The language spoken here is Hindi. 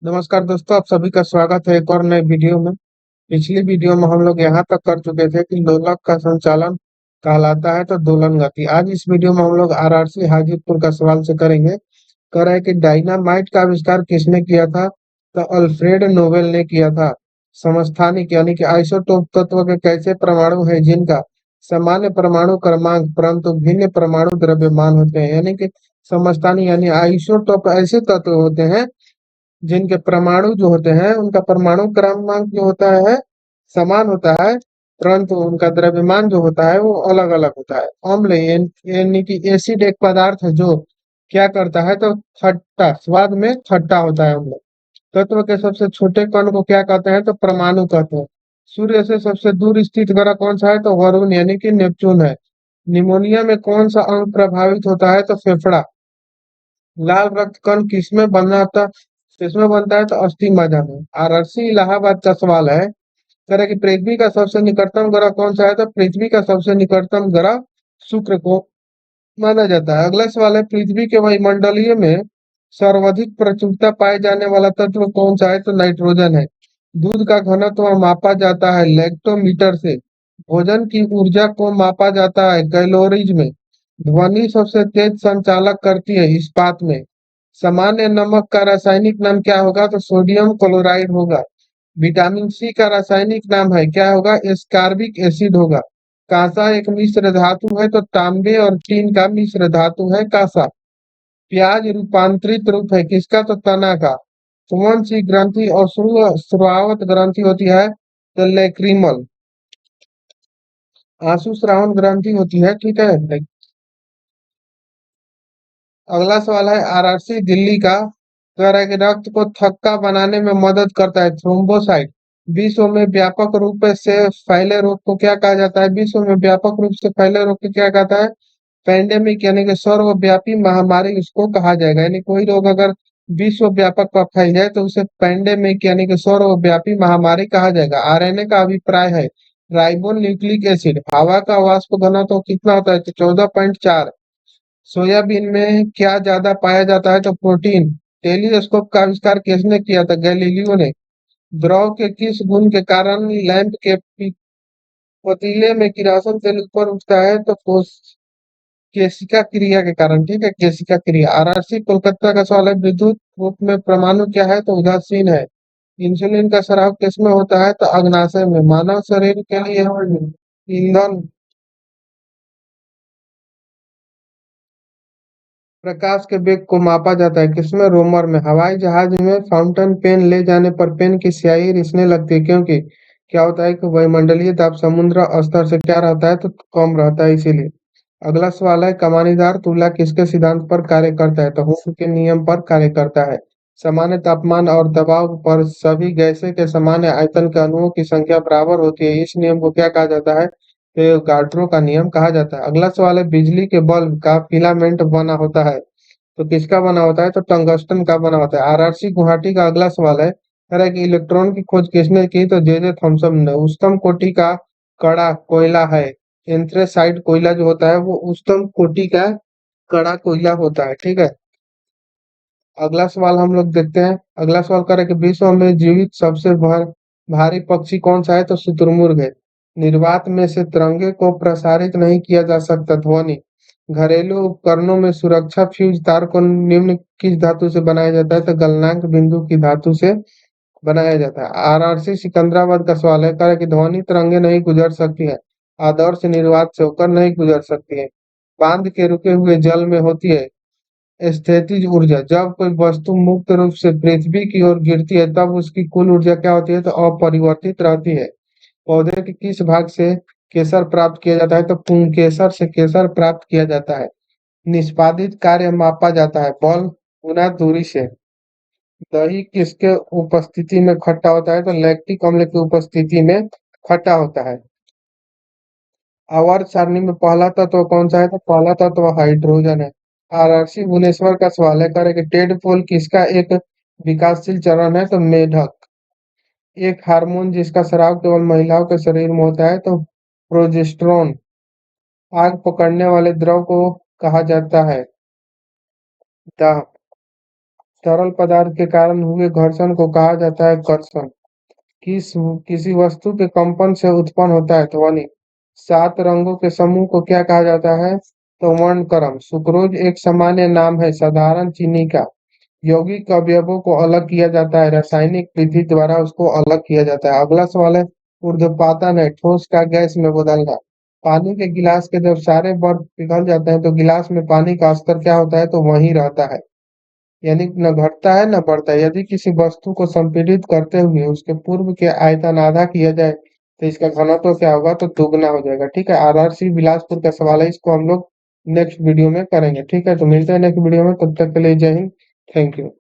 नमस्कार दोस्तों, आप सभी का स्वागत है एक और नए वीडियो में। पिछली वीडियो में हम लोग यहाँ तक कर चुके थे कि लोलक का संचालन कहलाता है तो दोलन गति। आज इस वीडियो में हम लोग आरआरसी हाजीपुर का सवाल से करेंगे। कह रहा है कि डायनामाइट का आविष्कार किसने किया था? तो अल्फ्रेड नोबेल ने किया था। समस्थानिक यानी कि आइसोटोप तत्व के कैसे परमाणु है जिनका सामान्य परमाणु क्रमांक परंतु भिन्न परमाणु द्रव्यमान होते हैं, यानी कि समस्थानिक यानी आइसोटोप ऐसे तत्व होते हैं जिनके परमाणु जो होते हैं उनका परमाणु क्रमांक जो होता है समान होता है, परंतु उनका द्रव्यमान जो होता है वो अलग अलग होता है। अम्ल यानी कि एसिड एक पदार्थ है जो क्या करता है तो खट्टा स्वाद में खट्टा होता है अम्ल। तत्व के सबसे छोटे कण को क्या कहते हैं तो परमाणु कहते हैं। सूर्य से सबसे दूर स्थित ग्रह कौन सा है तो वरुण यानी कि नेपच्यून है। निमोनिया में कौन सा अंग प्रभावित होता है तो फेफड़ा। लाल रक्त कण किसमें बनता है तो अस्थि मज्जा में। आरआरसी इलाहाबाद का सवाल है। कह रहा है कि पृथ्वी का सबसे निकटतम ग्रह कौन सा है तो पृथ्वी का सबसे निकटतम ग्रह शुक्र को माना जाता है। अगला सवाल है, पृथ्वी के वायुमंडलीय में सर्वाधिक प्रचुरता पाए जाने वाला तत्व कौन सा है तो नाइट्रोजन है। दूध का घनत्व मापा जाता है लैक्टोमीटर से। भोजन की ऊर्जा को मापा जाता है कैलोरीज में। ध्वनि सबसे तेज संचालक करती है इस्पात में। सामान्य नमक का रासायनिक नाम क्या होगा तो सोडियम क्लोराइड होगा। विटामिन सी का रासायनिक नाम है क्या होगा एस्कार्बिक एसिड होगा। कांसा एक मिश्र धातु है तो तांबे और टीन का मिश्र धातु है कांसा। प्याज रूपांतरित रूप है किसका तो तना का। कौन सी ग्रंथि और स्रावत ग्रंथि होती है तो लेक्रिमल। आंसू श्रावण ग्रंथि होती है, ठीक है। अगला सवाल है, आरआरसी दिल्ली का कह रहा है कि रक्त को थक्का बनाने में मदद करता है थ्रोम्बोसाइट। विश्व में व्यापक रूप से फैले रोग को क्या कहा जाता है? विश्व में व्यापक रूप से फैले रोग को क्या कहता है? पेंडेमिक यानी कि सर्वव्यापी महामारी उसको कहा जाएगा। यानी कोई रोग अगर विश्व व्यापक पर फैल जाए तो उसे पेंडेमिक यानी कि सर्वव्यापी महामारी कहा जाएगा। आरएनए का अभिप्राय है राइबो न्यूक्लिक एसिड। हवा का वाष्प घनत्व तो कितना होता है? तो 14.4। सोयाबीन में क्या ज्यादा पाया जाता है तो प्रोटीन। टेलीस्कोप का आविष्कार किसने किया था? गैलीलियो ने। द्रव के किस गुण के कारण लैंप के पतीले में किरासन तेल ऊपर उठता है तो केशिका क्रिया के कारण, ठीक है, केशिका क्रिया। आरआरसी कोलकाता का सवाल है, विद्युत रूप में परमाणु क्या है तो उदासीन है। इंसुलिन का स्राव किसमें होता है तो अग्नाशय में। मानव शरीर के लिए ईंधन प्रकाश के वेग को मापा जाता है किसमें? रोमर में। हवाई जहाज में फाउंटेन पेन ले जाने पर पेन की स्याही रिसने लगती है क्योंकि क्या होता है कि वायुमंडलीय दाब समुद्र स्तर से क्या रहता है तो कम रहता है इसीलिए। अगला सवाल है, कमानीदार तुला किसके सिद्धांत पर कार्य करता है तो हुक के नियम पर कार्य करता है। सामान्य तापमान और दबाव पर सभी गैसें के सामान्य आयतन के अणुओं की संख्या बराबर होती है। इस नियम को क्या कहा जाता है? एवोगाड्रो का नियम कहा जाता है। अगला सवाल है, बिजली के बल्ब का फिलामेंट बना होता है तो किसका बना होता है तो टंगस्टन का बना होता है। आरआरसी गुवाहाटी का अगला सवाल है, कह रहा है कि इलेक्ट्रॉन की खोज किसने की तो जे थॉमसन ने। उच्चतम कोटि का कड़ा कोयला है एंथ्रेसाइट कोयला जो होता है वो उच्चतम कोटि का कड़ा कोयला होता है, ठीक है। अगला सवाल हम लोग देखते हैं। अगला सवाल कर रहे हैं कि विश्व में जीवित सबसे भारी पक्षी कौन सा है तो शुतुरमुर्ग है। निर्वात में से तिरंगे को प्रसारित नहीं किया जा सकता ध्वनि। घरेलू उपकरणों में सुरक्षा फ्यूज तार को निम्न किस धातु से बनाया जाता है तो गलनांक बिंदु की धातु से बनाया जाता है। आरआरसी सिकंदराबाद का सवाल है, कह रहा है कि ध्वनि तरंगे नहीं गुजर सकती है आदर्श निर्वात से होकर नहीं गुजर सकती है। बांध के रुके हुए जल में होती है स्थितिज ऊर्जा। जब कोई वस्तु मुक्त रूप से पृथ्वी की ओर गिरती है तब उसकी कुल ऊर्जा क्या होती है तो अपरिवर्तित रहती है। पौधे के किस भाग से केसर प्राप्त किया जाता है तो पुंकेसर से केसर प्राप्त किया जाता है। निष्पादित कार्य मापा जाता है बल गुना दूरी से। दही किसके उपस्थिति में खट्टा होता है तो लैक्टिक अम्ल की उपस्थिति में खट्टा होता है। आवर्त सारणी में पहला तत्व कौन सा है तो पहला तत्व हाइड्रोजन है। आरआरसी भुवनेश्वर का सवाल है, करे कि टेडपोल किसका एक विकासशील चरण है तो मेढक। एक हार्मोन जिसका स्राव केवल महिलाओं के शरीर में होता है तो प्रोजेस्टेरोन। आग पकड़ने वाले द्रव को कहा जाता है दाह। तरल पदार्थ के कारण हुए घर्षण को कहा जाता है कर्षण। किसी वस्तु के कंपन से उत्पन्न होता है ध्वनि। 7 रंगों के समूह को क्या कहा जाता है? तो वर्णक्रम। सुक्रोज एक सामान्य नाम है साधारण चीनी का। यौगिक अवयवों को अलग किया जाता है रासायनिक विधि द्वारा उसको अलग किया जाता है। अगला सवाल है ऊर्ध्वपातन है ठोस का गैस में बदलना। पानी के गिलास के जब सारे बर्फ पिघल जाते हैं तो गिलास में पानी का स्तर क्या होता है? तो वही रहता है, यानी न घटता है न बढ़ता है। यदि किसी वस्तु को संपीड़ित करते हुए उसके पूर्व के आयतन आधा किया जाए तो इसका घनत्व क्या होगा? तो दुगना हो जाएगा। ठीक है, आदर्शी बिलासपुर का सवाल है, इसको हम लोग नेक्स्ट वीडियो में करेंगे। ठीक है, तो मिलते हैं नेक्स्ट वीडियो में, तब तक के लिए जय हिंद। Thank you.